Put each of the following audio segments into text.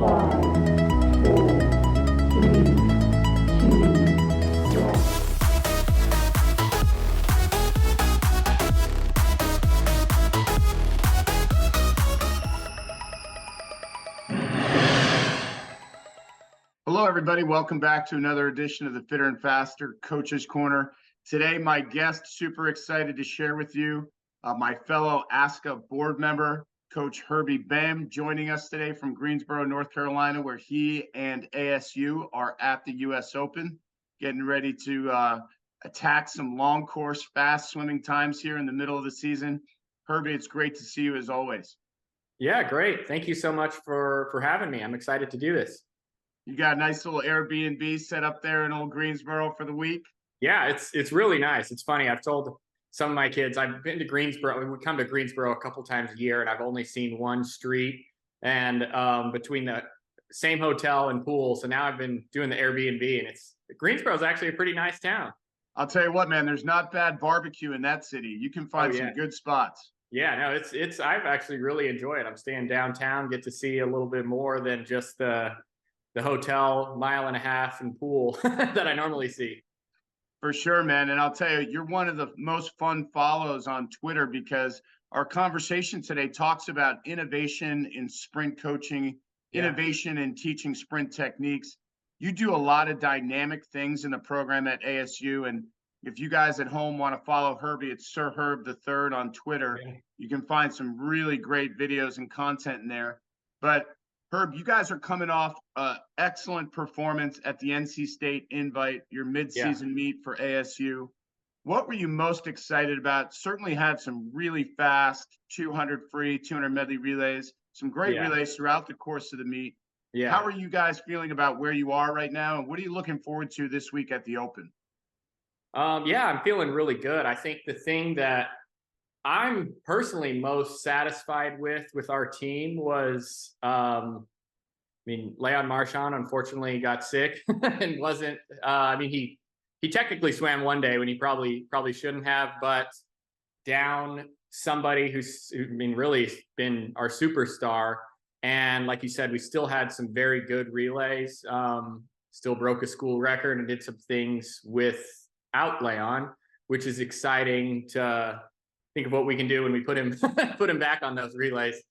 Hello, everybody. Welcome back to another edition of the Fitter and Faster Coach's Corner. Today, my guest, super excited to share with you, my fellow ASCA board member, Coach Herbie Behm, joining us today from Greensboro, North Carolina, where he and ASU are at the U.S. Open, getting ready to attack some long course, fast swimming times here in the middle of the season. Herbie, it's great to see you as always. Yeah, great. Thank you so much for having me. I'm excited to do this. You got a nice little Airbnb set up there in old Greensboro for the week? Yeah, it's really nice. It's funny. I've told some of my kids, I've been to Greensboro. We come to Greensboro a couple times a year, and I've only seen one street and between the same hotel and pool. So now I've been doing the Airbnb, and Greensboro is actually a pretty nice town. I'll tell you what, man, there's not bad barbecue in that city. You can find some good spots. Yeah, no, I've actually really enjoyed it. I'm staying downtown, get to see a little bit more than just the hotel, mile and a half, and pool that I normally see. For sure, man. And I'll tell you, you're one of the most fun follows on Twitter because our conversation today talks about innovation in sprint coaching, innovation in teaching sprint techniques. You do a lot of dynamic things in the program at ASU. And if you guys at home want to follow Herbie, it's Sir Herb III on Twitter. Yeah. You can find some really great videos and content in there. But Herb, you guys are coming off excellent performance at the NC State Invite, your midseason meet for ASU. What were you most excited about? Certainly had some really fast 200 free, 200 medley relays, some great relays throughout the course of the meet. Yeah. How are you guys feeling about where you are right now, and what are you looking forward to this week at the Open? Yeah, I'm feeling really good. I think the thing that I'm personally most satisfied with our team was, Leon Marchand unfortunately got sick and wasn't, he technically swam one day when he probably shouldn't have, but down somebody who's really been our superstar. And like you said, we still had some very good relays, still broke a school record and did some things without Leon, which is exciting to think of what we can do when we put him back on those relays.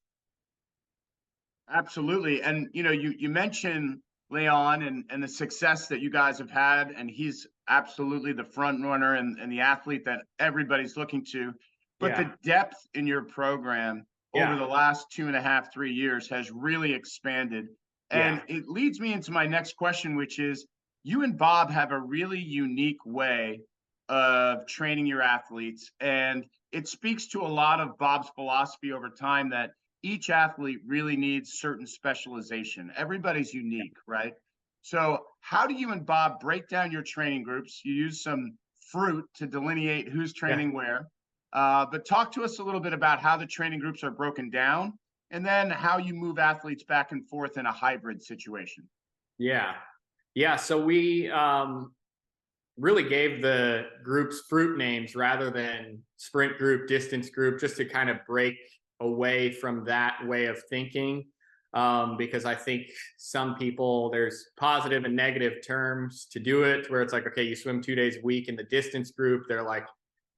Absolutely. And you mentioned Leon and the success that you guys have had, and he's absolutely the front runner and the athlete that everybody's looking to. But the depth in your program over the last 2.5, 3 years has really expanded. And it leads me into my next question, which is, you and Bob have a really unique way of training your athletes. And it speaks to a lot of Bob's philosophy over time that each athlete really needs certain specialization. Everybody's unique, right? So how do you and Bob break down your training groups? You use some fruit to delineate who's training where. But talk to us a little bit about how the training groups are broken down, and then how you move athletes back and forth in a hybrid situation. Yeah. So we really gave the groups fruit names rather than sprint group, distance group, just to kind of break away from that way of thinking. Because I think some people, there's positive and negative terms to do it, where it's like, okay, you swim 2 days a week in the distance group. They're like,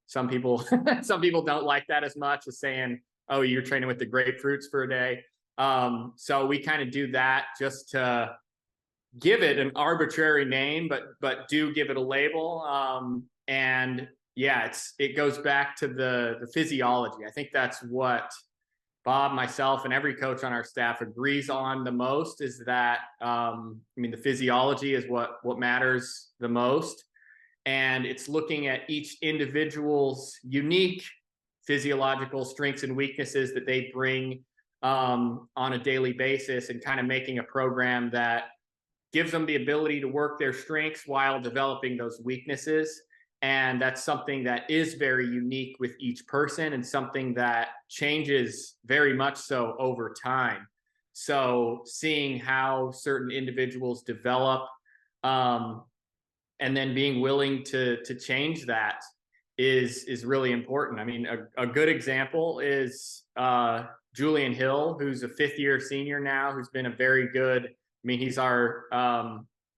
some people don't like that as much as saying, oh, you're training with the grapefruits for a day. So we kind of do that just to give it an arbitrary name, but do give it a label. And yeah, it goes back to the physiology. I think that's what Bob, myself, and every coach on our staff agrees on the most, is that, the physiology is what matters the most. And it's looking at each individual's unique physiological strengths and weaknesses that they bring on a daily basis, and kind of making a program that gives them the ability to work their strengths while developing those weaknesses. And that's something that is very unique with each person, and something that changes very much so over time. So seeing how certain individuals develop, and then being willing to change that is really important. I mean, a good example is Julian Hill, who's a 5th-year senior now, who's been a very good, I mean, he's our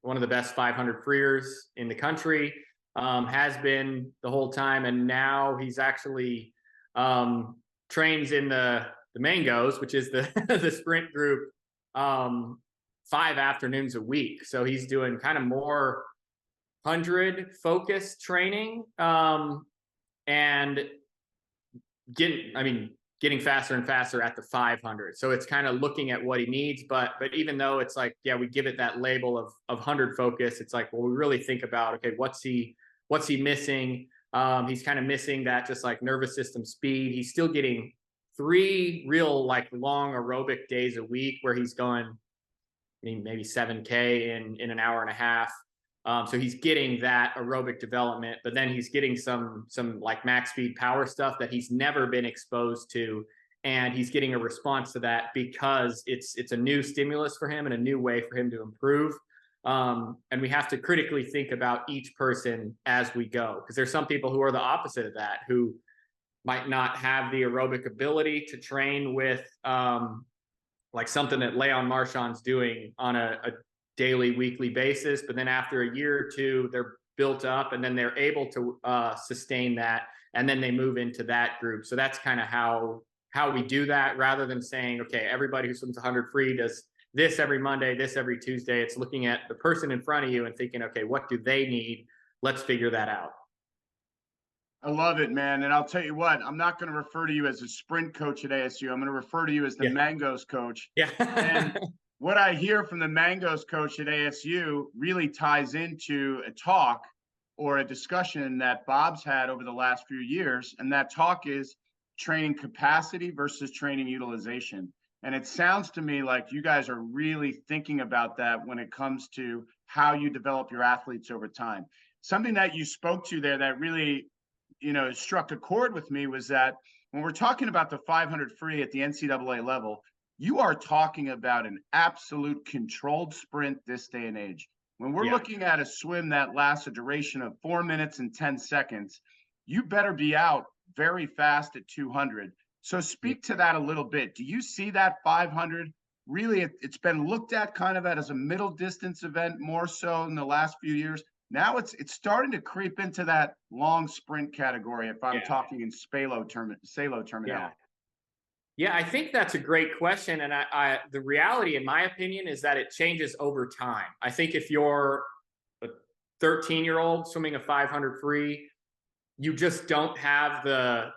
one of the best 500 freers in the country, has been the whole time. And now he's actually trains in the Mangoes, which is the, the sprint group, 5 afternoons a week. So he's doing kind of more 100 focused training, and getting faster and faster at the 500. So it's kind of looking at what he needs, but even though it's like, yeah, we give it that label of 100 focus, it's like, well, we really think about, okay, what's he missing? He's kind of missing that just like nervous system speed. He's still getting 3 real like long aerobic days a week where he's going, I mean, maybe 7K in an hour and a half. So he's getting that aerobic development, but then he's getting some like max speed power stuff that he's never been exposed to. And he's getting a response to that because it's a new stimulus for him and a new way for him to improve. And we have to critically think about each person as we go, because there's some people who are the opposite of that, who might not have the aerobic ability to train with like something that Leon Marchand's doing on a daily, weekly basis. But then after a year or two, they're built up and then they're able to sustain that. And then they move into that group. So that's kind of how we do that, rather than saying, okay, everybody who swims 100 free does this every Monday, this every Tuesday. It's looking at the person in front of you and thinking, okay, what do they need? Let's figure that out. I love it, man. And I'll tell you what, I'm not going to refer to you as a sprint coach at ASU. I'm going to refer to you as the Mangoes coach. Yeah. And what I hear from the Mangoes coach at ASU really ties into a talk or a discussion that Bob's had over the last few years. And that talk is training capacity versus training utilization. And it sounds to me like you guys are really thinking about that when it comes to how you develop your athletes over time. Something that you spoke to there that really, struck a chord with me was that when we're talking about the 500 free at the NCAA level, you are talking about an absolute controlled sprint this day and age. When we're looking at a swim that lasts a duration of 4 minutes and 10 seconds, you better be out very fast at 200. So speak to that a little bit. Do you see that 500? Really, it's been looked at kind of as a middle distance event more so in the last few years. Now it's starting to creep into that long sprint category, if I'm talking in Salo terminology. Yeah, I think that's a great question. And I the reality, in my opinion, is that it changes over time. I think if you're a 13-year-old swimming a 500 free, you just don't have the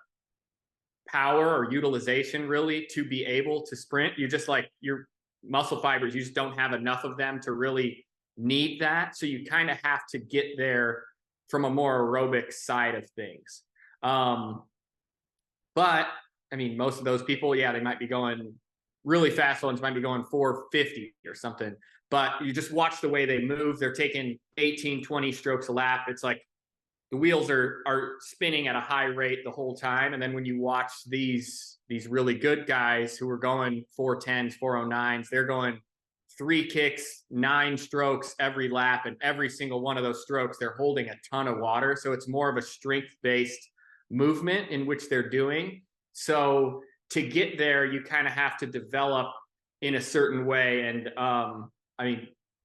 power or utilization really to be able to sprint. You just like your muscle fibers, you just don't have enough of them to really need that. So you kind of have to get there from a more aerobic side of things. But I mean, most of those people, they might be going really fast ones, might be going 450 or something, but you just watch the way they move. They're taking 18, 20 strokes a lap. It's like the wheels are spinning at a high rate the whole time. And then when you watch these really good guys who are going 410s, 409s, they're going 3 kicks, 9 strokes every lap. And every single one of those strokes, they're holding a ton of water. So it's more of a strength-based movement in which they're doing. So to get there, you kind of have to develop in a certain way and,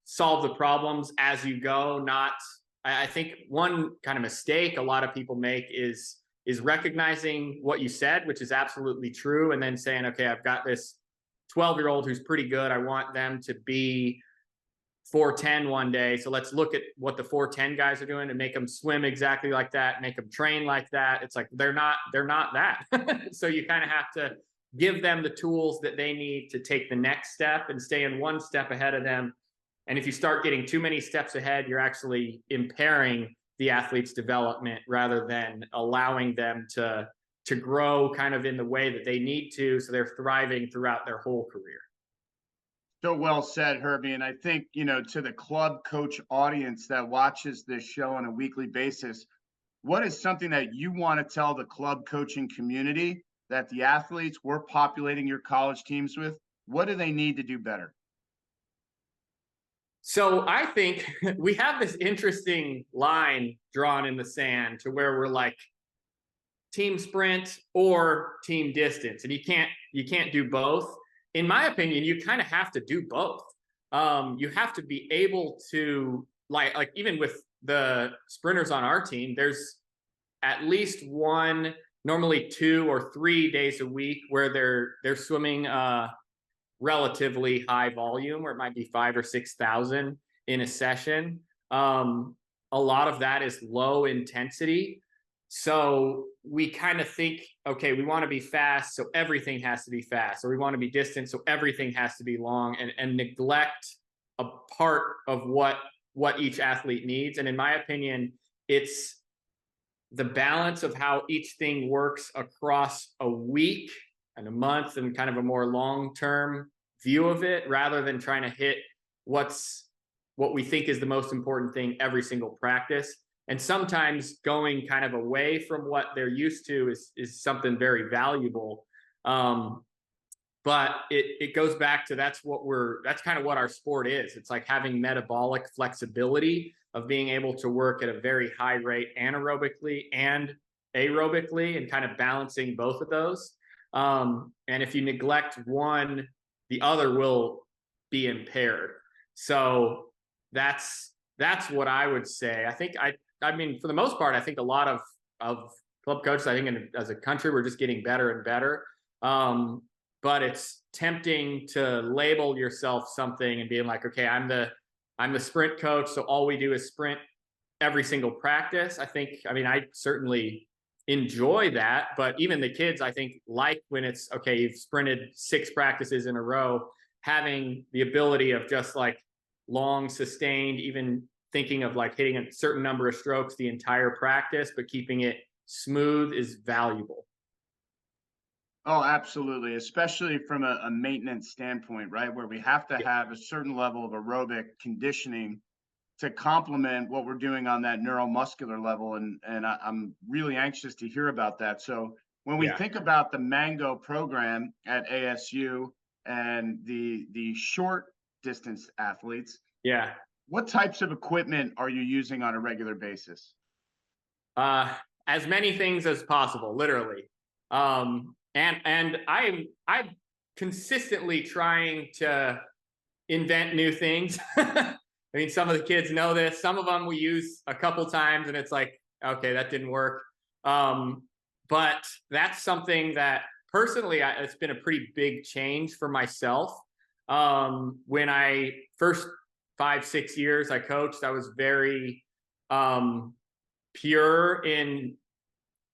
solve the problems as you go. I think one kind of mistake a lot of people make is recognizing what you said, which is absolutely true. And then saying, okay, I've got this 12-year-old who's pretty good. I want them to be 410 one day. So let's look at what the 410 guys are doing and make them swim exactly like that, make them train like that. It's like, they're not that. So you kind of have to give them the tools that they need to take the next step and stay in one step ahead of them. And if you start getting too many steps ahead, you're actually impairing the athlete's development rather than allowing them to grow kind of in the way that they need to. So they're thriving throughout their whole career. So well said, Herbie. And I think, to the club coach audience that watches this show on a weekly basis, what is something that you want to tell the club coaching community that the athletes we're populating your college teams with, what do they need to do better? So I think we have this interesting line drawn in the sand to where we're like team sprint or team distance. And you can't do both. In my opinion, you kind of have to do both. You have to be able to like even with the sprinters on our team, there's at least one, normally 2 or 3 days a week where they're swimming relatively high volume, or it might be 5,000 or 6,000 in a session. A lot of that is low intensity. So we kind of think, okay, we want to be fast, so everything has to be fast, or we want to be distant, so everything has to be long, and neglect a part of what each athlete needs. And in my opinion, it's the balance of how each thing works across a week and a month and kind of a more long-term view of it, rather than trying to hit what we think is the most important thing every single practice. And sometimes going kind of away from what they're used to is something very valuable. But it goes back to that's kind of what our sport is. It's like having metabolic flexibility of being able to work at a very high rate anaerobically and aerobically, and kind of balancing both of those. And if you neglect one, the other will be impaired. So that's what I would say. I mean, for the most part, I think a lot of club coaches, I think as a country, we're just getting better and better. But it's tempting to label yourself something and being like, okay, I'm the sprint coach, so all we do is sprint every single practice. I mean, I certainly enjoy that, but even the kids, I think, like when it's, okay, you've sprinted 6 practices in a row, having the ability of just like long sustained, even thinking of like hitting a certain number of strokes the entire practice, but keeping it smooth is valuable. Oh, absolutely. Especially from a maintenance standpoint, right? Where we have to have a certain level of aerobic conditioning to complement what we're doing on that neuromuscular level. And I'm really anxious to hear about that. So when we think about the Mango program at ASU and the short distance athletes, what types of equipment are you using on a regular basis? As many things as possible, literally. And I'm consistently trying to invent new things. I mean, some of the kids know this. Some of them we use a couple times and it's like, okay, that didn't work. But that's something that personally, it's been a pretty big change for myself. When I first 5-6 years I coached, I was very pure in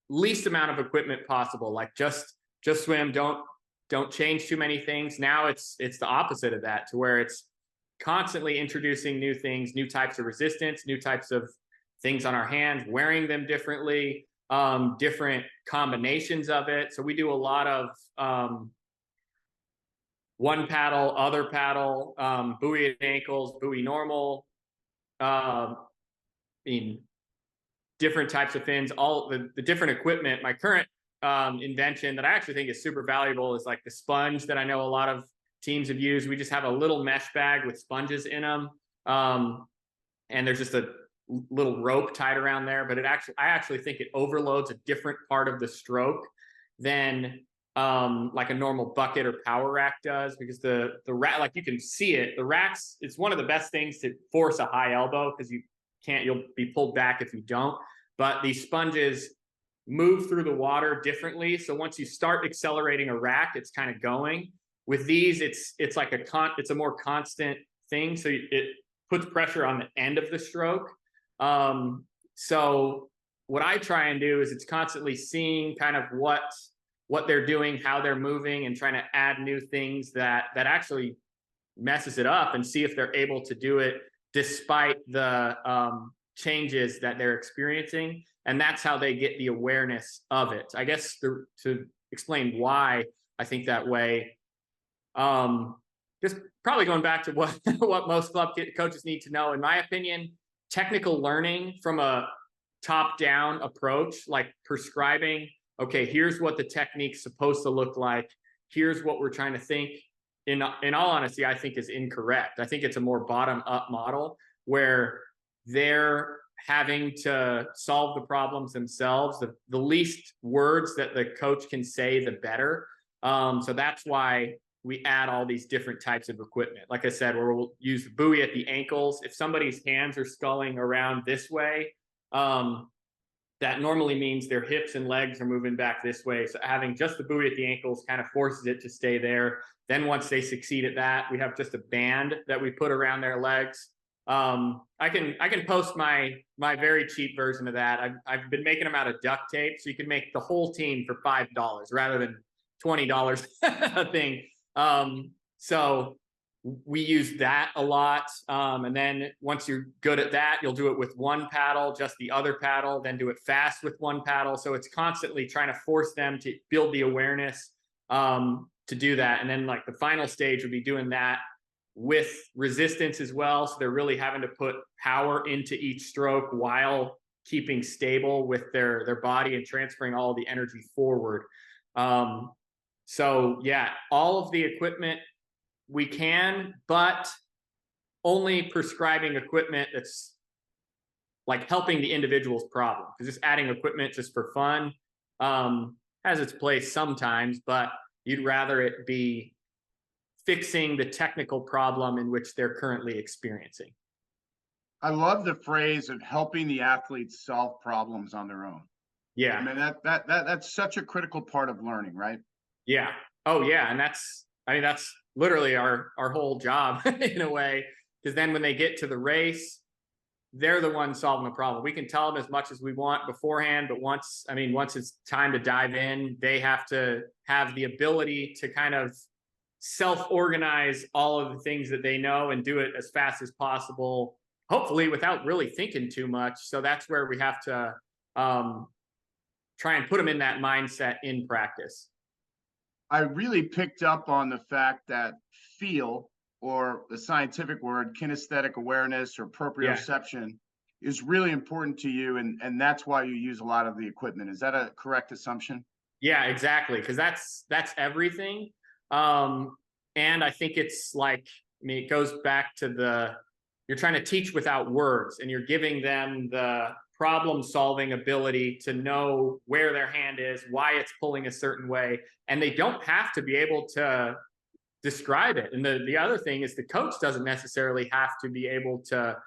least amount of equipment possible, like just swim, don't change too many things. Now it's the opposite of that, to where it's constantly introducing new things, new types of resistance, new types of things on our hands, wearing them differently, different combinations of it. So we do a lot of one paddle, other paddle, buoy at ankles, buoy normal, I mean, different types of fins, all the different equipment. My current invention that I actually think is super valuable is like the sponge that I know a lot of teams have used. We just have a little mesh bag with sponges in them. And there's just a little rope tied around there, but I actually think it overloads a different part of the stroke than like a normal bucket or power rack does, because the rack, like you can see it, the racks, it's one of the best things to force a high elbow, because you'll be pulled back if you don't. But these sponges move through the water differently. So once you start accelerating a rack, it's kind of going. With these, it's like it's a more constant thing. So it puts pressure on the end of the stroke. So what I try and do is it's constantly seeing kind of what they're doing, how they're moving, and trying to add new things that actually messes it up, and see if they're able to do it despite the changes that they're experiencing. And that's how they get the awareness of it. I guess to explain why I think that way, just probably going back to what most club coaches need to know, in my opinion, technical learning from a top-down approach, like prescribing, okay, here's what the technique's supposed to look like, here's what we're trying to think, in all honesty, I think is incorrect. I think it's a more bottom-up model where they're having to solve the problems themselves. The least words that the coach can say, the better. So that's why we add all these different types of equipment. Like I said, we'll use the buoy at the ankles. If somebody's hands are sculling around this way, that normally means their hips and legs are moving back this way. So having just the buoy at the ankles kind of forces it to stay there. Then once they succeed at that, we have just a band that we put around their legs. I can post my very cheap version of that. I've been making them out of duct tape, so you can make the whole team for $5 rather than $20 a thing. So we use that a lot. And then once you're good at that, you'll do it with one paddle, just the other paddle, then do it fast with one paddle. So it's constantly trying to force them to build the awareness to do that. And then like the final stage would be doing that with resistance as well. So they're really having to put power into each stroke while keeping stable with their body and transferring all the energy forward. So yeah, all of the equipment we can, but only prescribing equipment that's like helping the individual's problem. Because just adding equipment just for fun has its place sometimes, but you'd rather it be fixing the technical problem in which they're currently experiencing. I love the phrase of helping the athletes solve problems on their own. Yeah. I mean, that's such a critical part of learning, right? Yeah. Oh yeah. And that's literally our whole job in a way, because then when they get to the race, they're the ones solving the problem. We can tell them as much as we want beforehand, but once it's time to dive in, they have to have the ability to kind of self-organize all of the things that they know and do it as fast as possible, hopefully without really thinking too much. So that's where we have to try and put them in that mindset in practice. I really picked up on the fact that feel, or the scientific word, kinesthetic awareness or proprioception, is really important to you. And that's why you use a lot of the equipment. Is that a correct assumption? Yeah, exactly. Because that's everything. And I think it's like, it goes back to you're trying to teach without words, and you're giving them the problem solving ability to know where their hand is, why it's pulling a certain way. And they don't have to be able to describe it. And the other thing is the coach doesn't necessarily have to be able to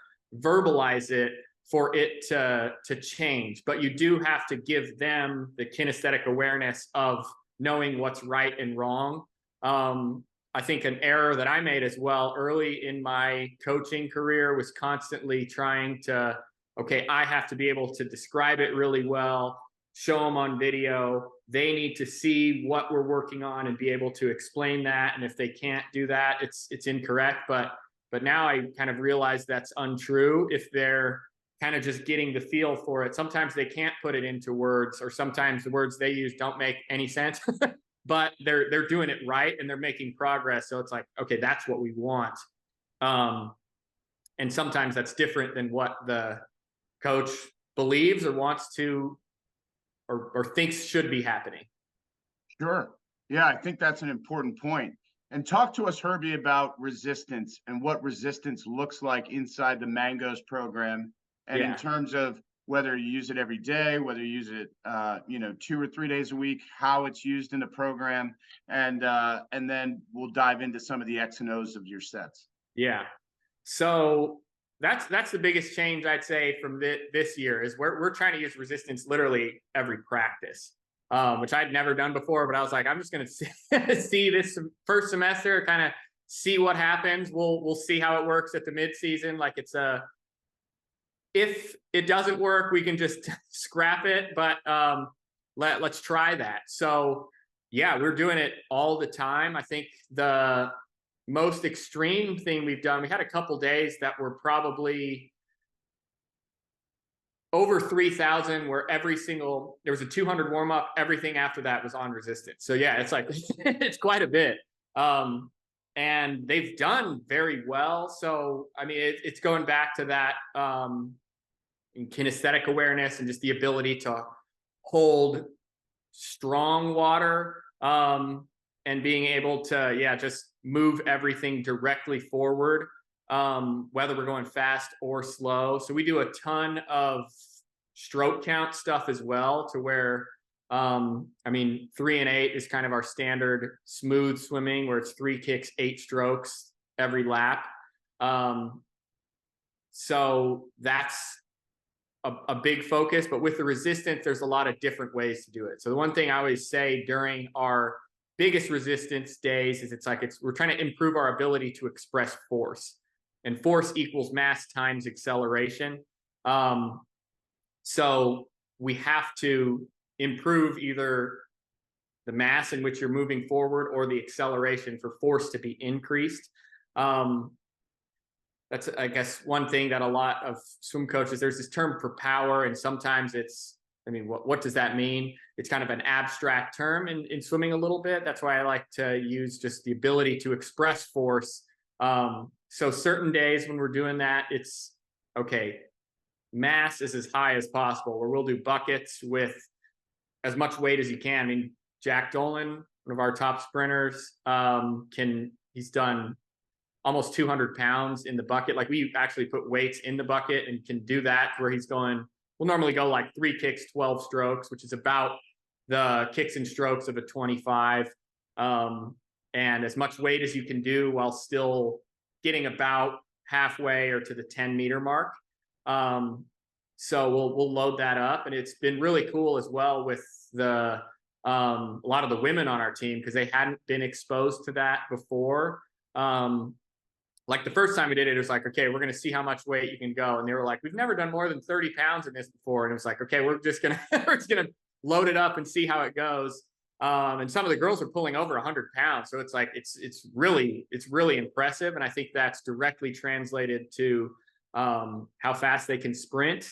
verbalize it for it to change, but you do have to give them the kinesthetic awareness of knowing what's right and wrong. I think an error that I made as well early in my coaching career was constantly trying to, okay, I have to be able to describe it really well, show them on video. They need to see what we're working on and be able to explain that. And if they can't do that, it's incorrect. But now I kind of realize that's untrue. If they're kind of just getting the feel for it, sometimes they can't put it into words, or sometimes the words they use don't make any sense. But they're doing it right and they're making progress. So it's like, okay, that's what we want. And sometimes that's different than what the coach believes or wants to or thinks should be happening. Sure. Yeah, I think that's an important point. And talk to us, Herbie, about resistance and what resistance looks like inside the Mangoes program. And in terms of whether you use it every day, whether you use it, 2 or 3 days a week, how it's used in the program, and then we'll dive into some of the X and O's of your sets. Yeah. So that's the biggest change I'd say from this year is we're trying to use resistance literally every practice, which I'd never done before. But I was like, I'm just going to see this first semester, kind of see what happens. We'll see how it works at the midseason. Like if it doesn't work, we can just scrap it, but let's try that. So yeah, we're doing it all the time. I think the most extreme thing we've done, we had a couple days that were probably over 3,000, where there was a 200 warm up, everything after that was on resistance. So yeah, it's like, it's quite a bit. And they've done very well. So, I mean, it's going back to that, in kinesthetic awareness and just the ability to hold strong water, and being able to, just move everything directly forward, whether we're going fast or slow. So we do a ton of stroke count stuff as well, to where I mean, 3 and 8 is kind of our standard smooth swimming where it's 3 kicks, 8 strokes every lap. So that's a big focus, but with the resistance, there's a lot of different ways to do it. So the one thing I always say during our biggest resistance days is we're trying to improve our ability to express force, and force equals mass times acceleration. So we have to improve either the mass in which you're moving forward or the acceleration for force to be increased. That's, I guess, one thing that a lot of swim coaches, there's this term for power, and sometimes it's, I mean, what does that mean? It's kind of an abstract term in swimming a little bit. That's why I like to use just the ability to express force. So certain days when we're doing that, it's okay, mass is as high as possible, where we'll do buckets with as much weight as you can. I mean, Jack Dolan, one of our top sprinters, he's done almost 200 pounds in the bucket. Like, we actually put weights in the bucket and can do that, where we'll normally go like 3 kicks, 12 strokes, which is about the kicks and strokes of a 25. And as much weight as you can do while still getting about halfway or to the 10-meter mark. So we'll load that up, and it's been really cool as well with a lot of the women on our team, because they hadn't been exposed to that before. Like the first time we did it, it was like, okay, we're going to see how much weight you can go. And they were like, we've never done more than 30 pounds in this before. And it was like, okay, we're just going to load it up and see how it goes. And some of the girls are pulling over 100 pounds. So it's like, it's really impressive. And I think that's directly translated to how fast they can sprint.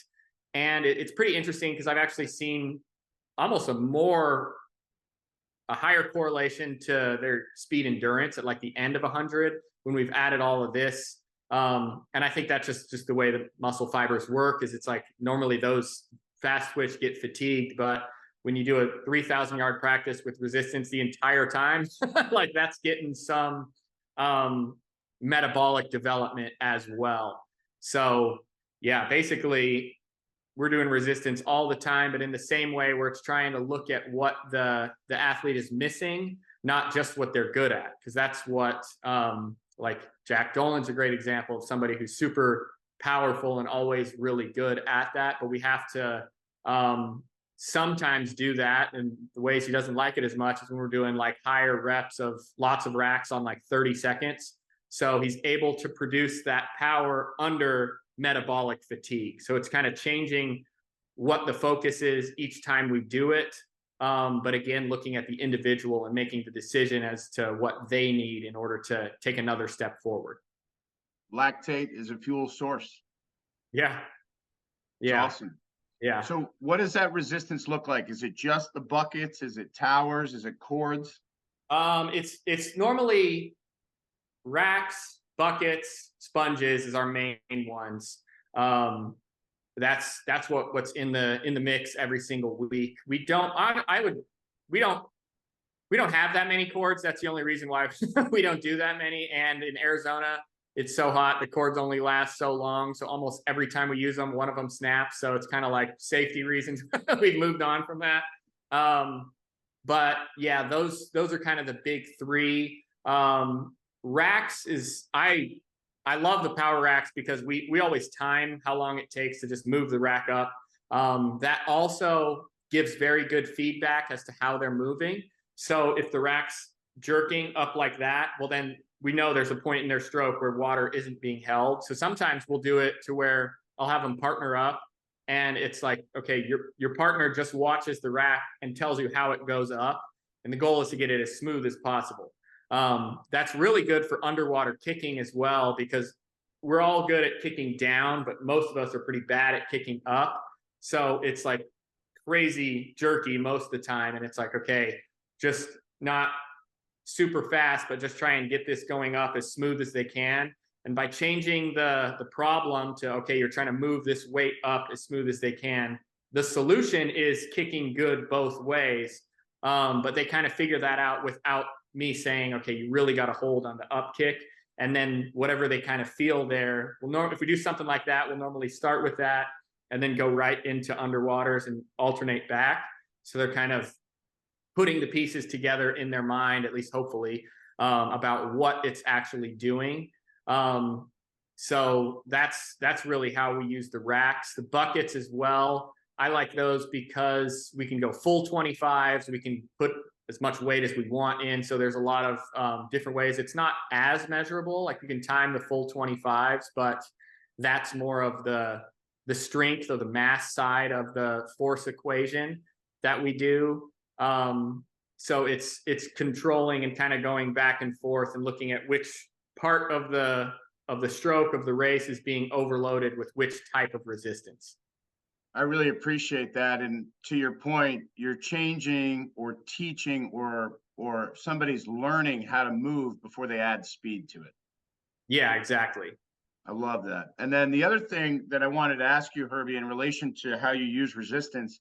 And it's pretty interesting, because I've actually seen almost a higher correlation to their speed endurance at like the end of 100 when we've added all of this. And I think that's just the way the muscle fibers work, is it's like normally those fast twitch get fatigued, but when you do a 3,000 yard practice with resistance the entire time, like that's getting some metabolic development as well. So yeah, basically we're doing resistance all the time, but in the same way where it's trying to look at what the athlete is missing, not just what they're good at. Because that's what, like Jack Dolan's a great example of somebody who's super powerful and always really good at that. But we have to sometimes do that. And the ways he doesn't like it as much is when we're doing like higher reps of lots of racks on like 30 seconds. So he's able to produce that power under metabolic fatigue. So it's kind of changing what the focus is each time we do it. But again, looking at the individual and making the decision as to what they need in order to take another step forward. Lactate is a fuel source. Yeah. It's awesome. Yeah. So what does that resistance look like? Is it just the buckets? Is it towers? Is it cords? It's normally racks, buckets, sponges is our main ones. That's what's in the mix every single week. We don't have that many cords. That's the only reason why we don't do that many. And in Arizona, it's so hot, the cords only last so long. So almost every time we use them, one of them snaps. So it's kind of like safety reasons. We've moved on from that. But yeah, those are kind of the big three. Racks is, I love the power racks because we always time how long it takes to just move the rack up. That also gives very good feedback as to how they're moving. So if the rack's jerking up like that, well, then we know there's a point in their stroke where water isn't being held. So sometimes we'll do it to where I'll have them partner up, and it's like, okay, your partner just watches the rack and tells you how it goes up. And the goal is to get it as smooth as possible. That's really good for underwater kicking as well, because we're all good at kicking down, but most of us are pretty bad at kicking up. So it's like crazy jerky most of the time. And it's like, okay, just not super fast, but just try and get this going up as smooth as they can. And by changing the problem to, okay, you're trying to move this weight up as smooth as they can, the solution is kicking good both ways. But they kind of figure that out without me saying, okay, you really got to hold on the up kick. And then whatever they kind of feel there, if we do something like that, we'll normally start with that and then go right into underwaters and alternate back. So they're kind of putting the pieces together in their mind, at least hopefully, about what it's actually doing. So that's really how we use the racks. The buckets as well, I like those because we can go full 25s. We can put as much weight as we want in. So there's a lot of different ways. It's not as measurable. Like you can time the full 25s, but that's more of the strength or the mass side of the force equation that we do. So it's controlling and kind of going back and forth and looking at which part of the stroke of the race is being overloaded with which type of resistance. I really appreciate that. And to your point, you're changing or teaching or somebody's learning how to move before they add speed to it. Yeah, exactly. I love that. And then the other thing that I wanted to ask you, Herbie, in relation to how you use resistance,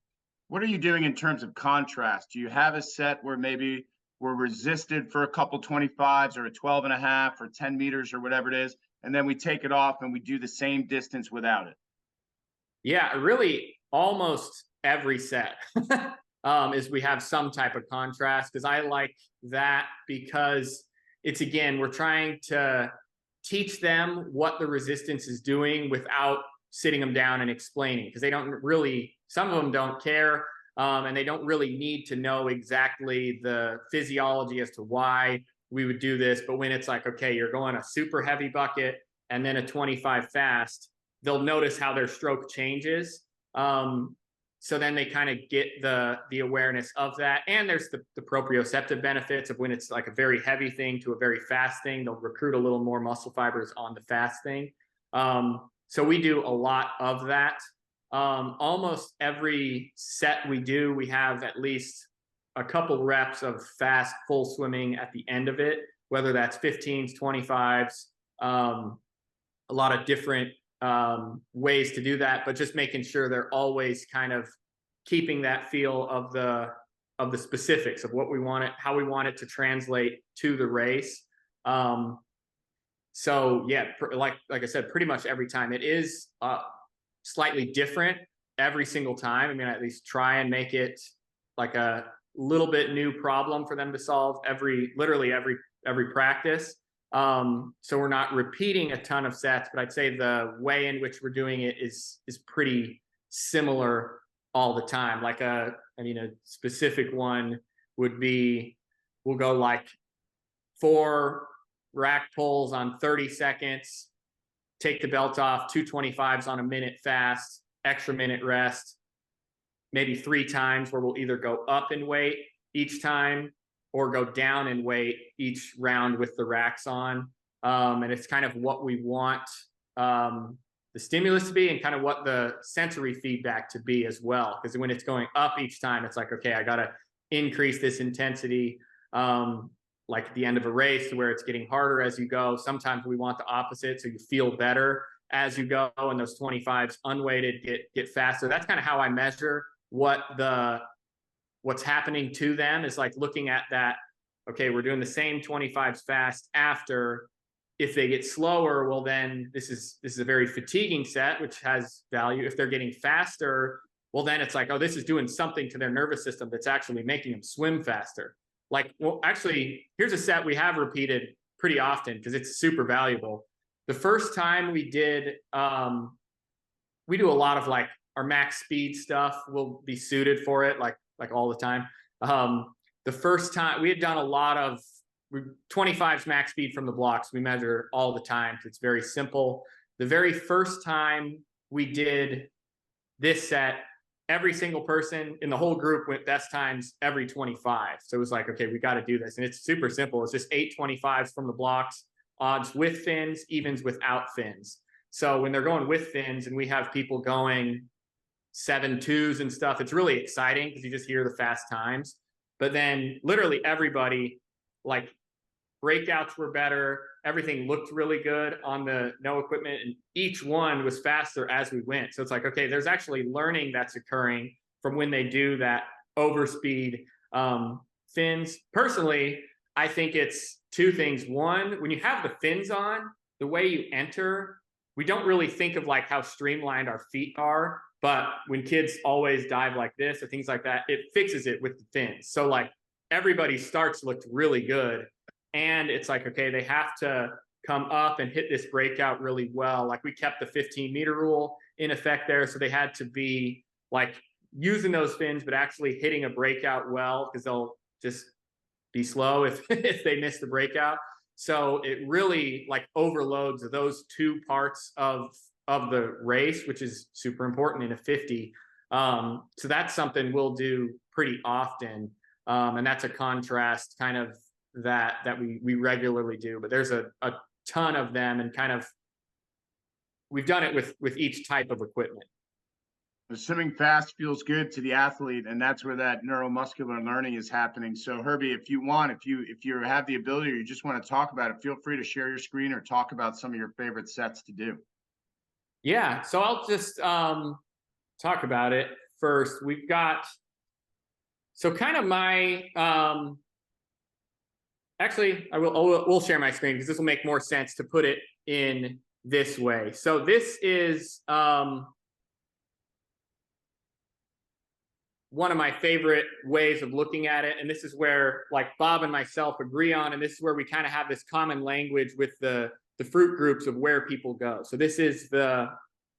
what are you doing in terms of contrast? Do you have a set where maybe we're resisted for a couple 25s or a 12 and a half or 10 meters or whatever it is, and then we take it off and we do the same distance without it? Yeah, really almost every set is we have some type of contrast, because I like that because it's, again, we're trying to teach them what the resistance is doing without sitting them down and explaining, because they don't really, some of them don't care, and they don't really need to know exactly the physiology as to why we would do this. But when it's like, okay, you're going a super heavy bucket and then a 25 fast, they'll notice how their stroke changes. So then they kind of get the awareness of that. And there's the proprioceptive benefits of when it's like a very heavy thing to a very fast thing, they'll recruit a little more muscle fibers on the fast thing. So we do a lot of that. Almost every set we do, we have at least a couple reps of fast full swimming at the end of it, whether that's 15s, 25s, a lot of different ways to do that, but just making sure they're always kind of keeping that feel of the specifics of what we want it, how we want it to translate to the race. So yeah, like I said, pretty much every time it is slightly different every single time. I mean, at least try and make it like a little bit new problem for them to solve literally every practice. So we're not repeating a ton of sets, but I'd say the way in which we're doing it is pretty similar all the time. Like a specific one would be, we'll go like 4 rack pulls on 30 seconds, take the belt off, 2 25s on a minute fast, extra minute rest, maybe 3 times where we'll either go up in weight each time or go down in weight each round with the racks on. And it's kind of what we want the stimulus to be and kind of what the sensory feedback to be as well. Because when it's going up each time, it's like, okay, I got to increase this intensity, like at the end of a race to where it's getting harder as you go. Sometimes we want the opposite, so you feel better as you go, and those 25s unweighted get faster. That's kind of how I measure what's happening to them, is like looking at that. Okay, we're doing the same 25s fast after. If they get slower, well, then this is a very fatiguing set, which has value. If they're getting faster, well, then it's like, oh, this is doing something to their nervous system that's actually making them swim faster. Like, well, actually, here's a set we have repeated pretty often because it's super valuable. The first time we did, we do a lot of like our max speed stuff will be suited for it, like all the time. The first time we had done a lot of 25s max speed from the blocks. We measure all the time. It's very simple. The very first time we did this set, every single person in the whole group went best times every 25. So it was like, okay, we got to do this. And it's super simple. It's just 8 25s from the blocks, odds with fins, evens without fins. So when they're going with fins and we have people going 7.2s and stuff, it's really exciting because you just hear the fast times. But then literally everybody, like, breakouts were better. Everything looked really good on the no equipment, and each one was faster as we went. So it's like, okay, there's actually learning that's occurring from when they do that overspeed fins. Personally, I think it's 2 things. One, when you have the fins on, the way you enter we don't really think of like how streamlined our feet are, but when kids always dive like this or things like that, it fixes it with the fins. So like everybody's starts looked really good. And it's like, okay, they have to come up and hit this breakout really well. Like we kept the 15-meter rule in effect there. So they had to be like using those fins, but actually hitting a breakout well, because they'll just be slow if if they miss the breakout. So it really like overloads those two parts of the race, which is super important in a 50. So that's something we'll do pretty often, and that's a contrast kind of that we regularly do. But there's a ton of them, and kind of we've done it with each type of equipment. Assuming fast feels good to the athlete, and that's where that neuromuscular learning is happening. So Herbie, if you have the ability, or you just want to talk about it, feel free to share your screen or talk about some of your favorite sets to do. Yeah, so I'll just talk about it first. We've got, so kind of my actually we'll share my screen because this will make more sense to put it in this way. So this is one of my favorite ways of looking at it. And this is where like Bob and myself agree on, and this is where we kind of have this common language with the fruit groups of where people go. So this is the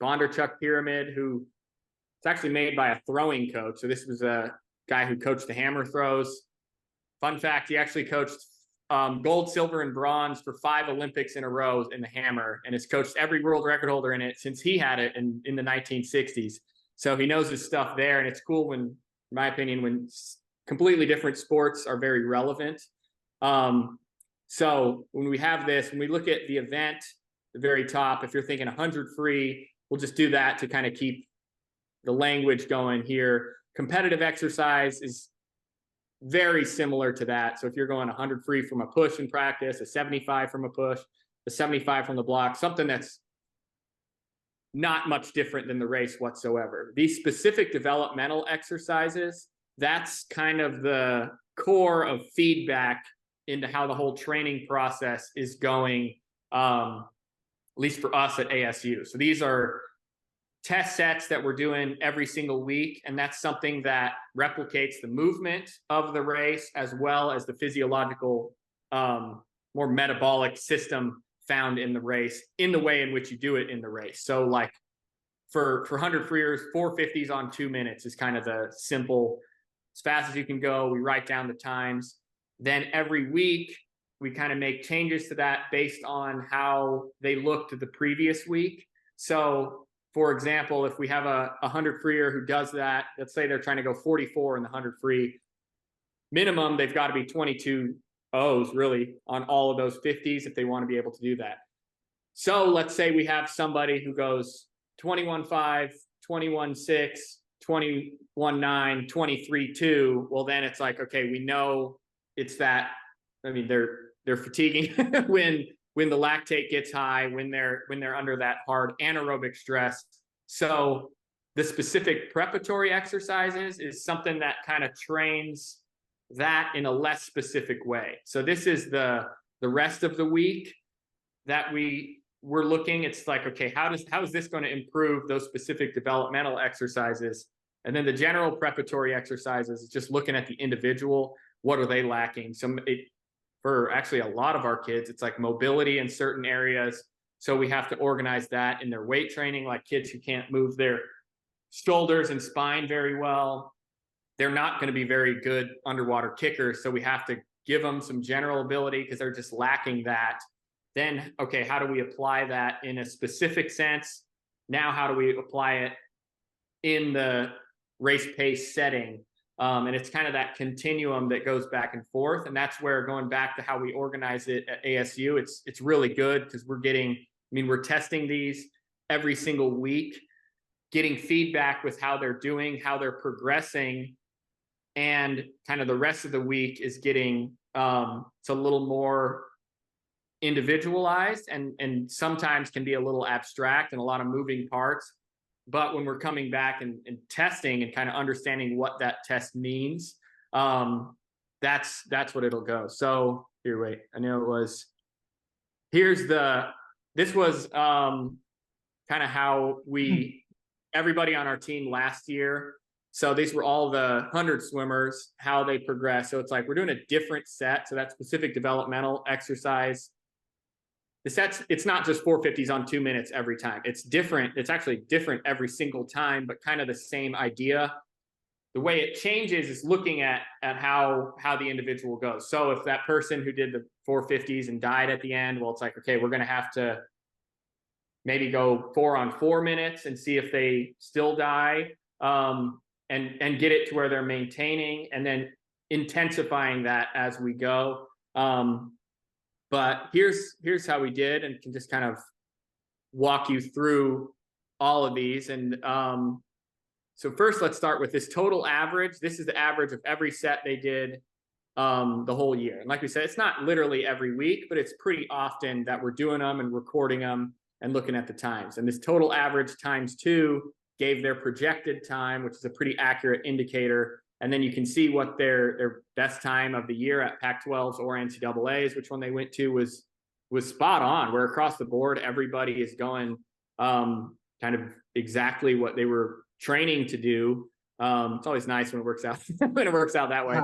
Bondarchuk pyramid, who it's actually made by a throwing coach. So this was a guy who coached the hammer throws. Fun fact, he actually coached gold, silver, and bronze for 5 Olympics in a row in the hammer, and has coached every world record holder in it since he had it in the 1960s. So he knows his stuff there, and it's cool when, in my opinion, when completely different sports are very relevant. So when we have this, when we look at the event, the very top, if you're thinking 100 free, we'll just do that to kind of keep the language going here. Competitive exercise is very similar to that. So if you're going 100 free from a push in practice, a 75 from a push, a 75 from the block, something that's not much different than the race whatsoever. These specific developmental exercises, that's kind of the core of feedback into how the whole training process is going, at least for us at ASU. So these are test sets that we're doing every single week, and that's something that replicates the movement of the race as well as the physiological, more metabolic system found in the race, in the way in which you do it in the race. So like for 100 freers, 450s on 2 minutes is kind of the simple, as fast as you can go. We write down the times. Then every week we kind of make changes to that based on how they looked the previous week. So for example, if we have a 100 freer who does that, let's say they're trying to go 44 in the 100 free, minimum they've got to be 22 O's really on all of those 50s if they want to be able to do that. So let's say we have somebody who goes 21.5, 21.6, 21.9, 23.2. Well, then it's like, okay, we know it's that. I mean, they're fatiguing when the lactate gets high, when they're under that hard anaerobic stress. So the specific preparatory exercises is something that kind of trains that in a less specific way. So this is the rest of the week that we're looking. It's like, okay, how is this going to improve those specific developmental exercises? And then the general preparatory exercises is just looking at the individual. What are they lacking? For actually a lot of our kids, it's like mobility in certain areas. So we have to organize that in their weight training, like kids who can't move their shoulders and spine very well. They're not going to be very good underwater kickers. So we have to give them some general ability because they're just lacking that. Then, okay, how do we apply that in a specific sense? Now, how do we apply it in the race pace setting? And it's kind of that continuum that goes back and forth. And that's where, going back to how we organize it at ASU, it's really good because we're testing these every single week, getting feedback with how they're doing, how they're progressing. And kind of the rest of the week is getting it's a little more individualized and sometimes can be a little abstract and a lot of moving parts. But when we're coming back and testing and kind of understanding what that test means, that's what it'll go. So here, wait, I know it was, this was kind of how everybody on our team last year. So these were all the 100 swimmers, how they progress. So it's like, we're doing a different set. So that specific developmental exercise, the sets, it's not just 450s on 2 minutes every time. It's different. It's actually different every single time, but kind of the same idea. The way it changes is looking at how the individual goes. So if that person who did the 450s and died at the end, well, it's like, okay, we're going to have to maybe go 4 on 4 minutes and see if they still die, and get it to where they're maintaining, and then intensifying that as we go. But here's how we did, and can just kind of walk you through all of these. And so first, let's start with this total average. This is the average of every set they did the whole year. And like we said, it's not literally every week, but it's pretty often that we're doing them and recording them and looking at the times. And this total average times 2 gave their projected time, which is a pretty accurate indicator. And then you can see what their best time of the year at Pac-12s or NCAAs, which one they went to, was spot on, where across the board, everybody is going kind of exactly what they were training to do. It's always nice when it works out, when it works out that way.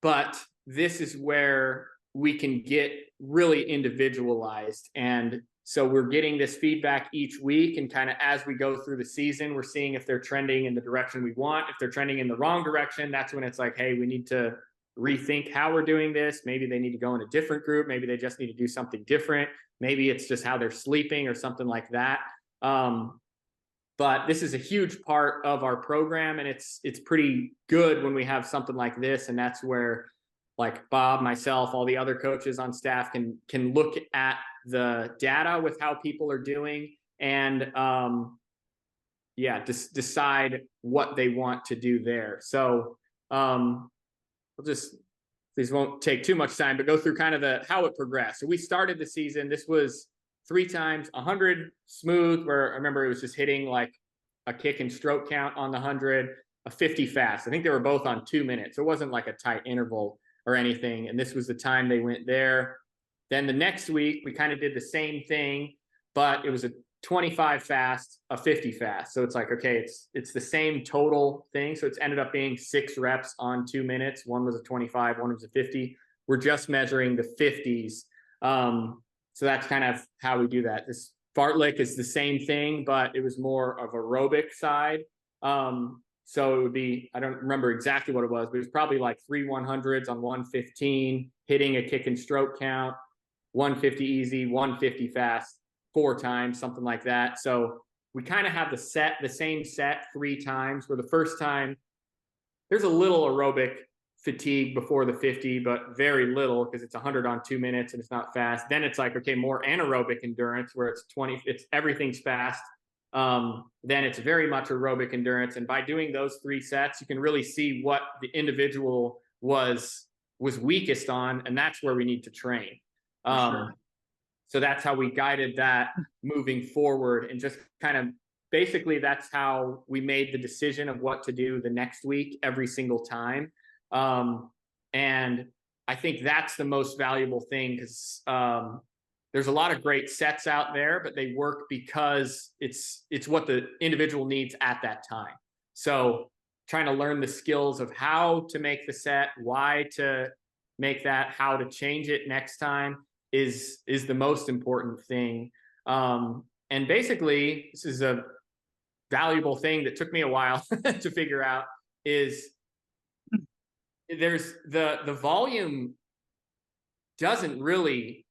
But this is where we can get really individualized. And so we're getting this feedback each week, and kind of as we go through the season, we're seeing if they're trending in the direction we want. If they're trending in the wrong direction, that's when it's like, hey, we need to rethink how we're doing this. Maybe they need to go in a different group. Maybe they just need to do something different. Maybe it's just how they're sleeping or something like that. But this is a huge part of our program, and it's pretty good when we have something like this. And that's where, like Bob, myself, all the other coaches on staff can look at the data with how people are doing, and decide what they want to do there. So these won't take too much time, but go through kind of how it progressed. So we started the season, this was 3 times 100 smooth, where I remember it was just hitting like a kick and stroke count on the 100, a 50 fast. I think they were both on 2 minutes. It wasn't like a tight interval or anything. And this was the time they went there. Then the next week, we kind of did the same thing, but it was a 25 fast, a 50 fast. So it's like, okay, it's the same total thing. So it's ended up being 6 reps on 2 minutes. One was a 25, one was a 50. We're just measuring the 50s. So that's kind of how we do that. This fartlek is the same thing, but it was more of aerobic side. So it would be, I don't remember exactly what it was, but it was probably like 3 100s on 115, hitting a kick and stroke count, 150 easy, 150 fast, 4 times, something like that. So we kind of have the same set 3 times, where the first time there's a little aerobic fatigue before the 50, but very little, because it's 100 on 2 minutes and it's not fast. Then it's like, okay, more anaerobic endurance, where it's everything's fast. Then it's very much aerobic endurance. And by doing those 3 sets, you can really see what the individual was weakest on, and that's where we need to train. Sure. So that's how we guided that moving forward, and just kind of basically that's how we made the decision of what to do the next week every single time. And I think that's the most valuable thing, because there's a lot of great sets out there, but they work because it's what the individual needs at that time. So trying to learn the skills of how to make the set, why to make that, how to change it next time is the most important thing. And basically, this is a valuable thing that took me a while to figure out, is there's the volume doesn't really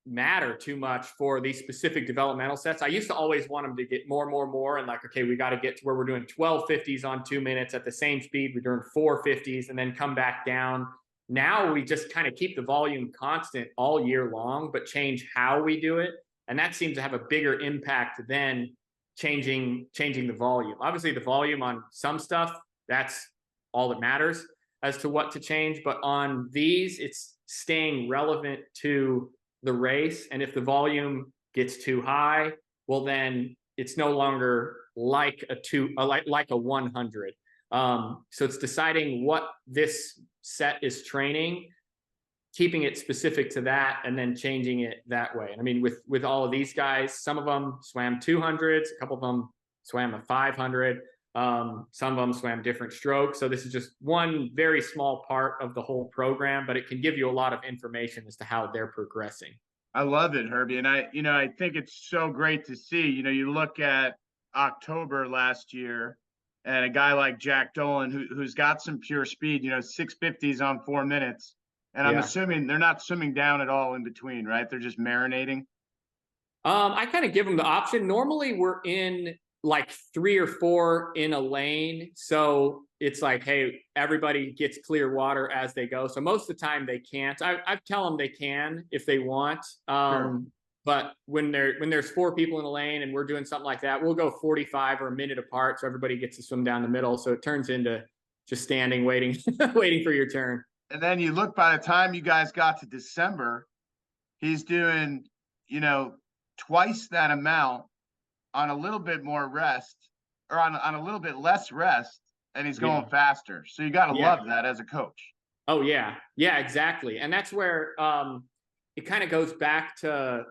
matter too much for these specific developmental sets. I used to always want them to get more, and like, okay, we got to get to where we're doing 12 50s on 2 minutes at the same speed. We're doing 4 50s and then come back down. Now we just kind of keep the volume constant all year long, but change how we do it. And that seems to have a bigger impact than changing the volume. Obviously, the volume on some stuff, that's all that matters as to what to change. But on these, it's staying relevant to the race. And if the volume gets too high, well, then it's no longer like a 100. So it's deciding what this set is training keeping it specific to that and then changing it that way. And I mean, with all of these guys, some of them swam 200s, a couple of them swam a 500. Some of them swam different strokes. So this is just one very small part of the whole program, but it can give you a lot of information as to how they're progressing. I love it, Herbie. And I think it's so great to see. You look at October last year and a guy like Jack Dolan who's got some pure speed, 650s on 4 minutes. And I'm assuming they're not swimming down at all in between, right? They're just marinating. I kind of give them the option. Normally we're in like 3 or 4 in a lane. So it's like, hey, everybody gets clear water as they go. So most of the time they can't. I tell them they can if they want. Sure. But when there's 4 people in a lane and we're doing something like that, we'll go 45 or a minute apart. So everybody gets to swim down the middle. So it turns into just standing, waiting, waiting for your turn. And then you look, by the time you guys got to December, he's doing, twice that amount on a little bit more rest, or on a little bit less rest, and he's going faster. So you got to love that as a coach. Oh yeah. Yeah, exactly. And that's where it kind of goes back to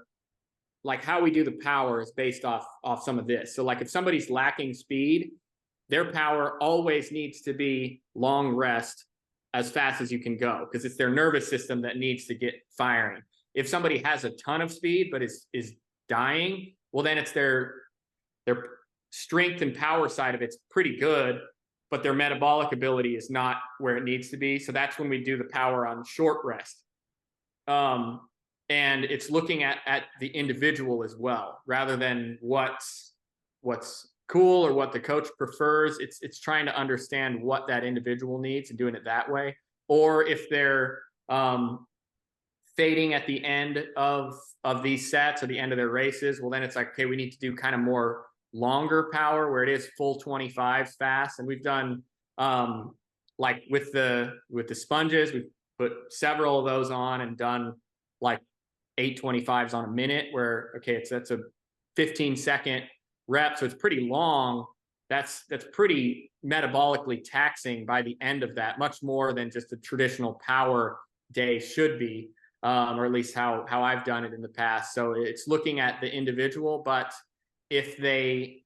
like how we do the power is based off some of this. So like if somebody's lacking speed, their power always needs to be long rest as fast as you can go, because it's their nervous system that needs to get firing. If somebody has a ton of speed but is dying, well then it's their strength and power side of it's pretty good, but their metabolic ability is not where it needs to be. So that's when we do the power on short rest. And it's looking at the individual as well, rather than what's cool or what the coach prefers. It's trying to understand what that individual needs and doing it that way. Or if they're fading at the end of these sets or the end of their races, well then it's like, okay, we need to do kind of more longer power where it is full 25s fast. And we've done like with the sponges, we've put several of those on and done like 825s on a minute, where okay, that's a 15-second rep, so it's pretty long. That's pretty metabolically taxing by the end of that, much more than just a traditional power day should be, or at least how I've done it in the past. So it's looking at the individual, but if they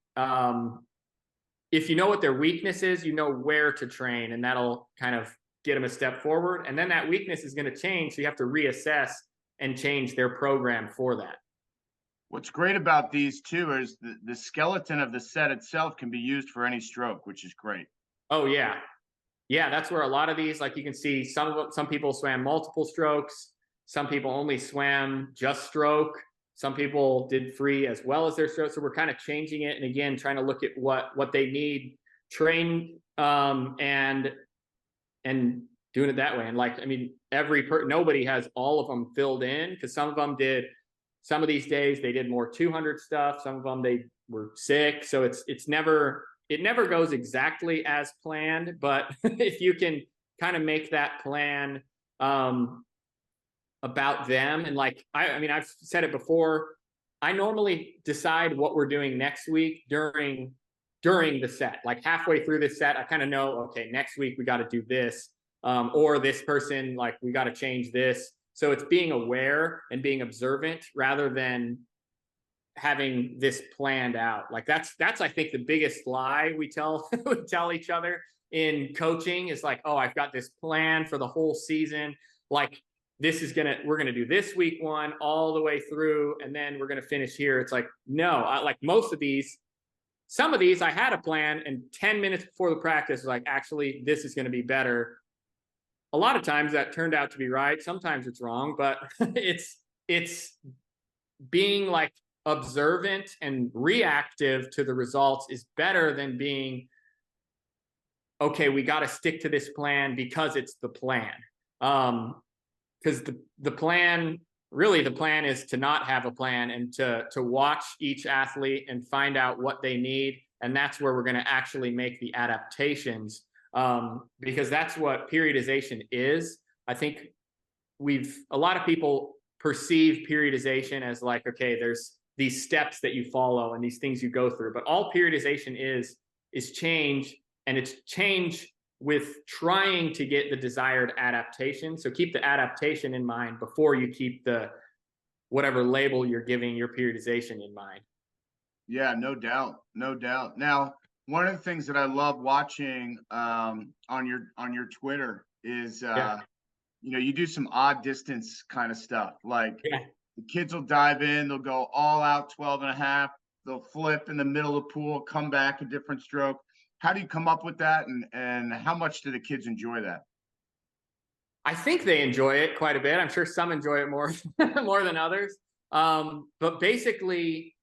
if you know what their weakness is, you know where to train, and that'll kind of get them a step forward. And then that weakness is going to change, so you have to reassess and change their program for that. What's great about these two is the skeleton of the set itself can be used for any stroke, which is great. Oh yeah. Yeah, that's where a lot of these, like you can see some people swam multiple strokes, some people only swam just stroke, some people did free as well as their stroke. So we're kind of changing it, and again trying to look at what they need, train and doing it that way. And like, I mean, nobody has all of them filled in, because some of these days they did more 200 stuff, some of them they were sick. So it never goes exactly as planned, but if you can kind of make that plan about them, and like I mean I've said it before, I normally decide what we're doing next week during the set. Like halfway through this set, I kind of know, okay, next week we got to do this, or this person, like we got to change this. So it's being aware and being observant rather than having this planned out. Like that's I think the biggest lie we tell each other in coaching is like, oh, I've got this plan for the whole season. Like we're gonna do this week 1 all the way through, and then we're gonna finish here. It's like, no, like some of these I had a plan, and 10 minutes before the practice was like, actually, this is gonna be better. A lot of times that turned out to be right. Sometimes it's wrong, but it's being like observant and reactive to the results is better than being, okay, we got to stick to this plan because it's the plan. Because the plan is to not have a plan and to watch each athlete and find out what they need. And that's where we're going to actually make the adaptations. Because that's what periodization is. I think a lot of people perceive periodization as like, okay, there's these steps that you follow and these things you go through, but all periodization is change, and it's change with trying to get the desired adaptation. So keep the adaptation in mind before you keep the whatever label you're giving your periodization in mind. Yeah, no doubt, no doubt. Now, one of the things that I love watching on your Twitter is you know, you do some odd distance kind of stuff. Like the kids will dive in, they'll go all out 12.5, they'll flip in the middle of the pool, come back a different stroke. How do you come up with that, and how much do the kids enjoy that? I think they enjoy it quite a bit. I'm sure some enjoy it more more than others. But basically,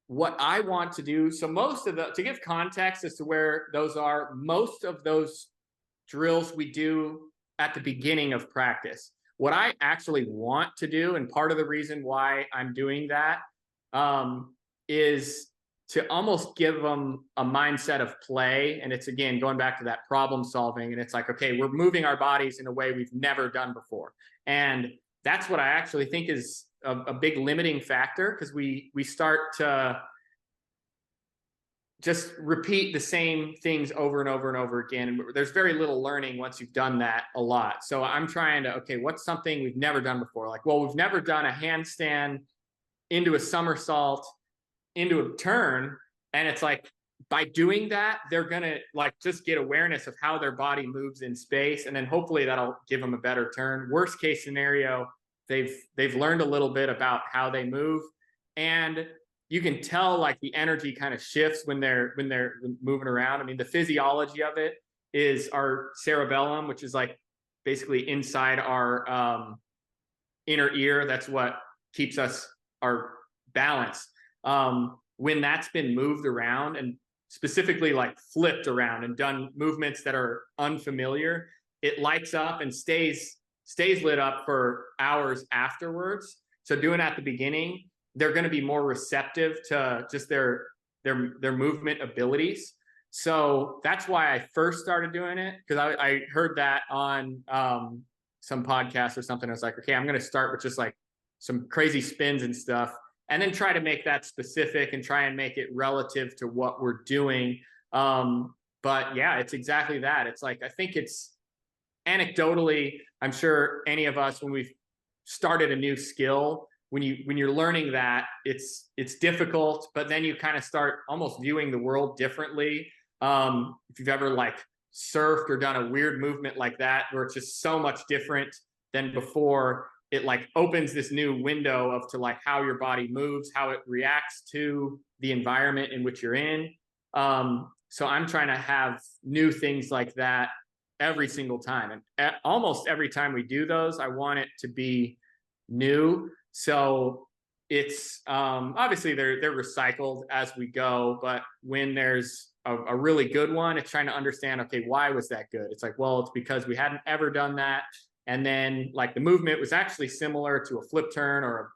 what I want to do, so most of to give context as to where those are, most of those drills we do at the beginning of practice. What I actually want to do, and part of the reason why I'm doing that, is to almost give them a mindset of play. And it's, again, going back to that problem solving. And it's like, okay, we're moving our bodies in a way we've never done before. And that's what I actually think is a big limiting factor, because we start to just repeat the same things over and over and over again. And there's very little learning once you've done that a lot. So I'm trying to, okay, what's something we've never done before? Like, well, we've never done a handstand into a somersault into a turn. And it's like, by doing that, they're going to like just get awareness of how their body moves in space. And then hopefully that'll give them a better turn. Worst case scenario, they've learned a little bit about how they move. And you can tell like the energy kind of shifts when they're moving around. I mean, the physiology of it is our cerebellum, which is like basically inside our inner ear. That's what keeps us our balance. When that's been moved around, and specifically like flipped around and done movements that are unfamiliar, it lights up and stays lit up for hours afterwards. So doing it at the beginning, they're going to be more receptive to just their movement abilities. So that's why I first started doing it, because I heard that on some podcast or something. I was like, okay, I'm going to start with just like some crazy spins and stuff, and then try to make that specific and try and make it relative to what we're doing. But yeah, it's exactly that. It's like, I think it's anecdotally, I'm sure any of us, when we've started a new skill, when you're learning that, it's difficult, but then you kind of start almost viewing the world differently. If you've ever like surfed or done a weird movement like that, where it's just so much different than before, it like opens this new window of to like how your body moves, how it reacts to the environment in which you're in. So I'm trying to have new things like that every single time. And almost every time we do those, I want it to be new. So it's obviously they're recycled as we go, but when there's a really good one, it's trying to understand, okay, why was that good? It's like, well, it's because we hadn't ever done that. And then like the movement was actually similar to a flip turn or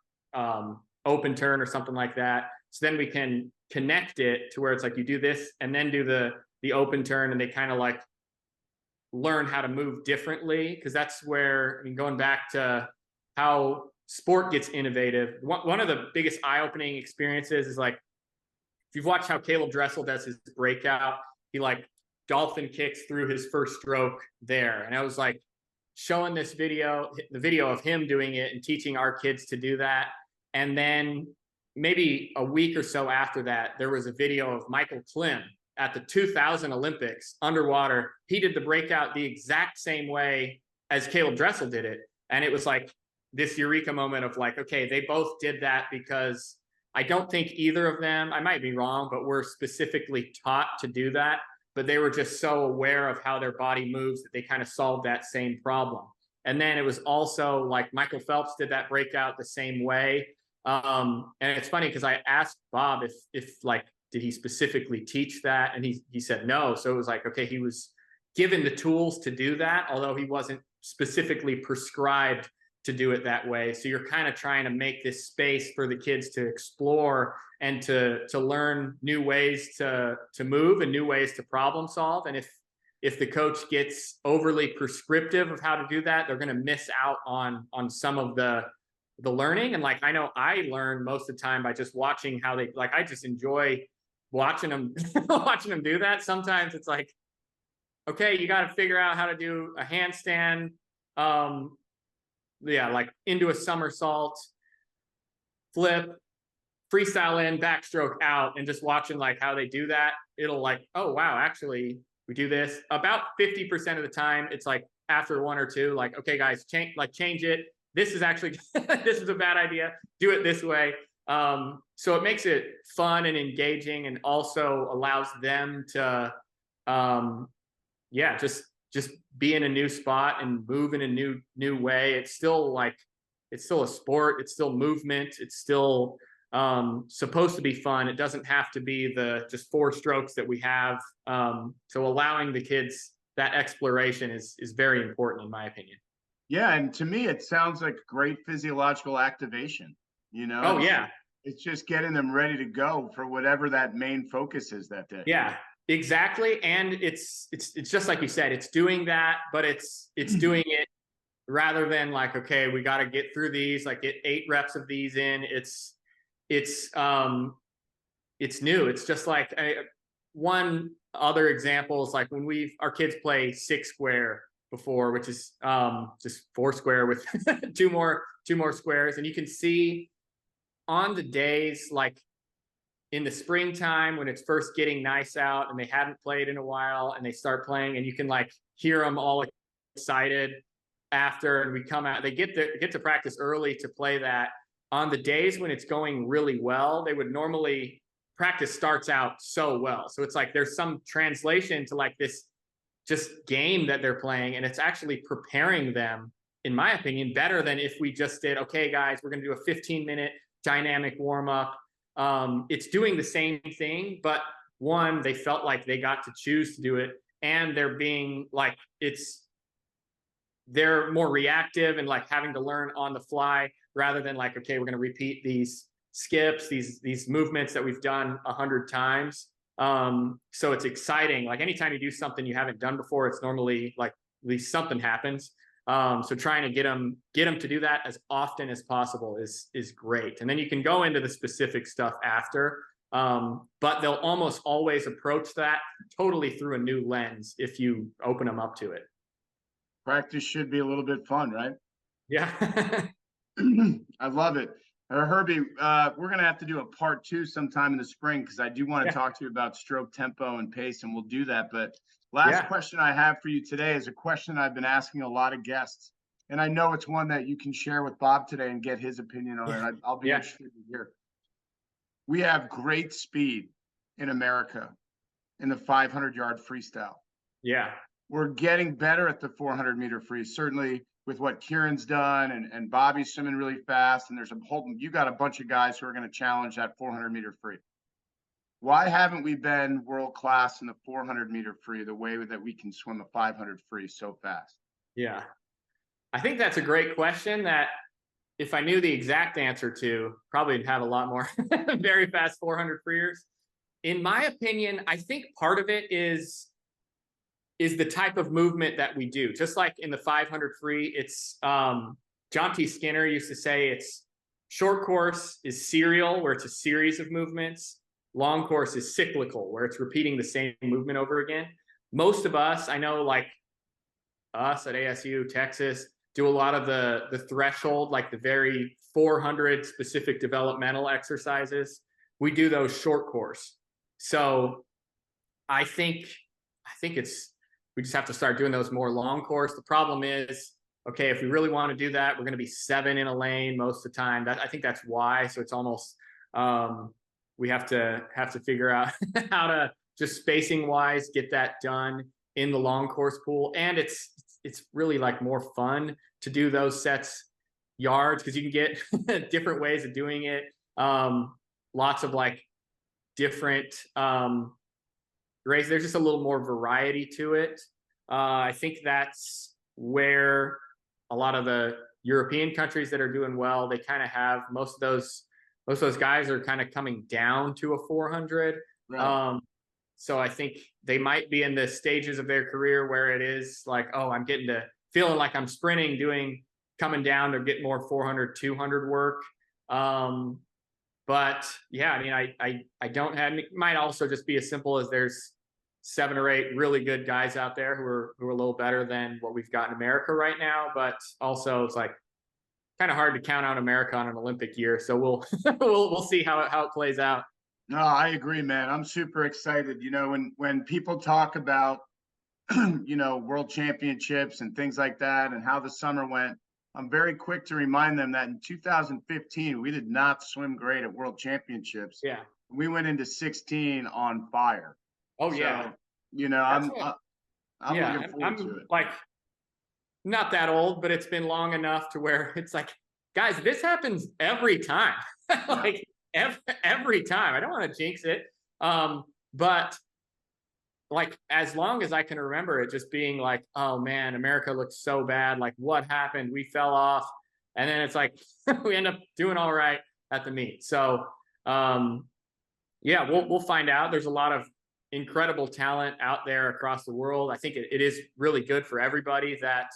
open turn or something like that. So then we can connect it to where it's like you do this and then do the open turn, and they kind of like learn how to move differently. Because that's where, I mean, going back to how sport gets innovative, one of the biggest eye-opening experiences is like, if you've watched how Caleb Dressel does his breakout, he like dolphin kicks through his first stroke there. And I was like showing the video of him doing it and teaching our kids to do that. And then maybe a week or so after that, there was a video of Michael Klim at the 2000 Olympics underwater. He did the breakout the exact same way as Caleb Dressel did it. And it was like this eureka moment of like, okay, they both did that because I don't think either of them, I might be wrong, but were specifically taught to do that. But they were just so aware of how their body moves that they kind of solved that same problem. And then it was also like Michael Phelps did that breakout the same way. And it's funny because I asked Bob if like, did he specifically teach that? And he said no. So it was like, okay, he was given the tools to do that, although he wasn't specifically prescribed to do it that way. So you're kind of trying to make this space for the kids to explore and to learn new ways to move and new ways to problem solve. And if the coach gets overly prescriptive of how to do that, they're going to miss out on some of the learning. And like, I know I learn most of the time by just watching how they, like, I just enjoy watching them watching them do that. Sometimes it's like, okay, you got to figure out how to do a handstand, like into a somersault, flip, freestyle in, backstroke out, and just watching like how they do that, it'll like, oh wow, actually we do this about 50% of the time. It's like after one or two, like, okay guys, change it. This is actually this is a bad idea. Do it this way. So it makes it fun and engaging, and also allows them to just be in a new spot and move in a new way. It's still a sport, it's still movement, it's still supposed to be fun. It doesn't have to be the just 4 strokes that we have. So allowing the kids that exploration is very important, in my opinion. Yeah, and to me it sounds like great physiological activation. Oh yeah. It's just getting them ready to go for whatever that main focus is that day. Yeah, exactly. And it's just like you said, it's doing that, but it's doing it rather than like, okay, we got to get through these, like get 8 reps of these in. It's new. It's just like one other example is like when our kids play 6 square before, which is just 4 square with two more squares, and you can see on the days like in the springtime when it's first getting nice out and they haven't played in a while and they start playing, and you can like hear them all excited after, and we come out, they get to practice early to play that. On the days when it's going really well, they would normally practice starts out so well. So it's like there's some translation to like this just game that they're playing, and it's actually preparing them, in my opinion, better than if we just did, okay guys, we're going to do a 15-minute dynamic warm-up. It's doing the same thing, but one, they felt like they got to choose to do it, and they're being like, they're more reactive and like having to learn on the fly, rather than like, okay, we're going to repeat these skips, these movements that we've done 100 times. So it's exciting. Like anytime you do something you haven't done before, it's normally like at least something happens. So trying to get them to do that as often as possible is great. And then you can go into the specific stuff after, but they'll almost always approach that totally through a new lens if you open them up to it. Practice should be a little bit fun, right? Yeah. I love it. Herbie, we're going to have to do a part 2 sometime in the spring, because I do want to talk to you about stroke tempo and pace, and we'll do that. But last question I have for you today is a question I've been asking a lot of guests, and I know it's one that you can share with Bob today and get his opinion on it. I'll be interested to hear. We have great speed in America in the 500-yard freestyle. Yeah. We're getting better at the 400-meter free, certainly with what Kieran's done, and Bobby's swimming really fast, and there's you got a bunch of guys who are going to challenge that 400-meter free. Why haven't we been world class in the 400-meter free the way that we can swim a 500 free so fast? Yeah, I think that's a great question that if I knew the exact answer to, probably would have a lot more very fast 400 freers. In my opinion, I think part of it is the type of movement that we do. Just like in the 500 free, it's John T. Skinner used to say it's short course is serial, where it's a series of movements. Long course is cyclical, where it's repeating the same movement over again. Most of us, I know, like us at ASU, Texas, do a lot of the threshold, like the very 400 specific developmental exercises. We do those short course. So I think we just have to start doing those more long course. The problem is, okay, if we really want to do that, we're going to be 7 in a lane most of the time. I think that's why. So it's almost we have to figure out how to just spacing wise get that done in the long course pool. And it's really like more fun to do those sets yards, because you can get different ways of doing it. Lots of like different race. There's just a little more variety to it. I think that's where a lot of the European countries that are doing well, they kind of have most of those guys are kind of coming down to a 400. Right. So I think they might be in the stages of their career where it is like, oh, I'm getting to feeling like I'm sprinting, coming down to get more 400, 200 work. But yeah, I mean, I don't have, it might also just be as simple as there's 7 or 8 really good guys out there who are a little better than what we've got in America right now. But also it's like kind of hard to count out America on an Olympic year. So we'll we'll see how it plays out. No, I agree, man. I'm super excited. You know, when people talk about you know, world championships and things like that and how the summer went, I'm very quick to remind them that in 2015 we did not swim great at world championships. Yeah. We went into 16 on fire. Oh So, yeah. you know, I'm looking forward to it. Like, not that old, but it's been long enough to where it's like, guys, this happens every time. Like every time. I don't want to jinx it. But like, as long as I can remember it just being like, oh man, America looks so bad. Like, what happened? We fell off. And then it's like, we end up doing all right at the meet. So, yeah, we'll find out. There's a lot of incredible talent out there across the world. I think it is really good for everybody that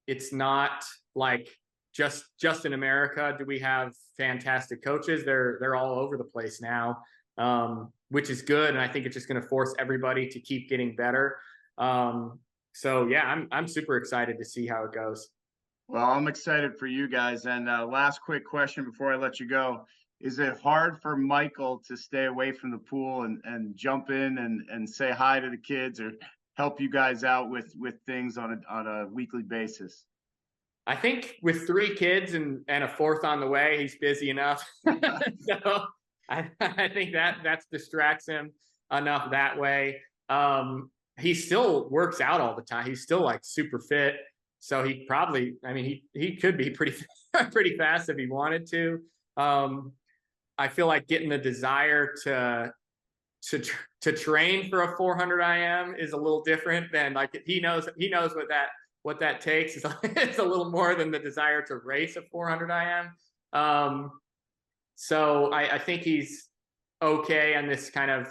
it's not like just in America do we have fantastic coaches. They're all over the place now, which is good. And I think it's just going to force everybody to keep getting better. So yeah, I'm super excited to see how it goes. Well, I'm excited for you guys. And last quick question before I let you go. Is it hard for Michael to stay away from the pool and jump in and say hi to the kids or help you guys out with things on a weekly basis? I think with 3 kids and a 4th on the way, he's busy enough. So I think that distracts him enough that way. He still works out all the time. He's still like super fit. So he probably, I mean, he could be pretty fast if he wanted to. I feel like getting the desire to train for a 400 IM is a little different than, like, he knows what that takes. It's a little more than the desire to race a 400 IM. So I think he's okay on this kind of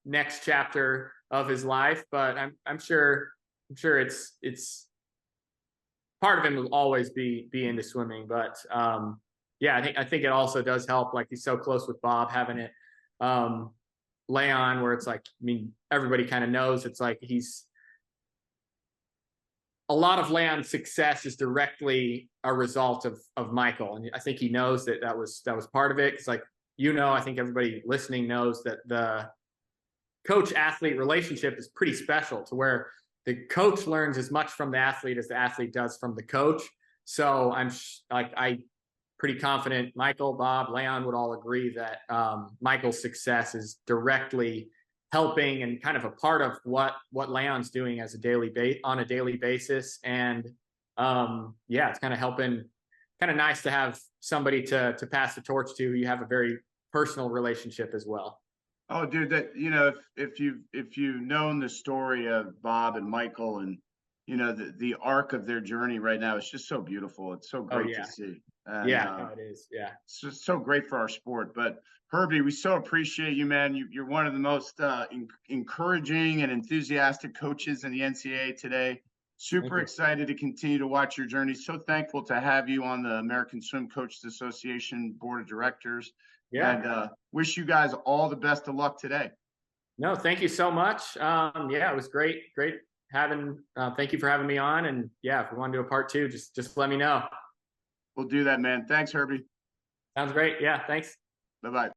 next chapter of his life, but I'm sure it's part of him will always be into swimming. But yeah, I think it also does help. Like, he's so close with Bob, having it lay on where it's like, I mean, everybody kind of knows it's like a lot of Leon's success is directly a result of Michael. And I think he knows that was part of it. It's like, you know, I think everybody listening knows that the coach-athlete relationship is pretty special, to where the coach learns as much from the athlete as the athlete does from the coach. So I'm pretty confident Michael, Bob, Leon would all agree that Michael's success is directly helping and kind of a part of what Leon's doing as on a daily basis. And yeah, it's kind of helping, kind of nice to have somebody to pass the torch to who you have a very personal relationship as well. Oh, dude, that, you know, if you've known the story of Bob and Michael and, you know, the arc of their journey right now, it's just so beautiful. It's so great to see. And, yeah, it is. Yeah. It's just so great for our sport. But Herbie, we so appreciate you, man. You're one of the most encouraging and enthusiastic coaches in the NCAA today. Super excited to continue to watch your journey. So thankful to have you on the American Swim Coaches Association Board of Directors. Yeah. And wish you guys all the best of luck today. No, thank you so much. Yeah, it was great having, thank you for having me on. And yeah, if we want to do a part 2, just let me know. We'll do that, man. Thanks, Herbie. Sounds great. Yeah, thanks. Bye-bye.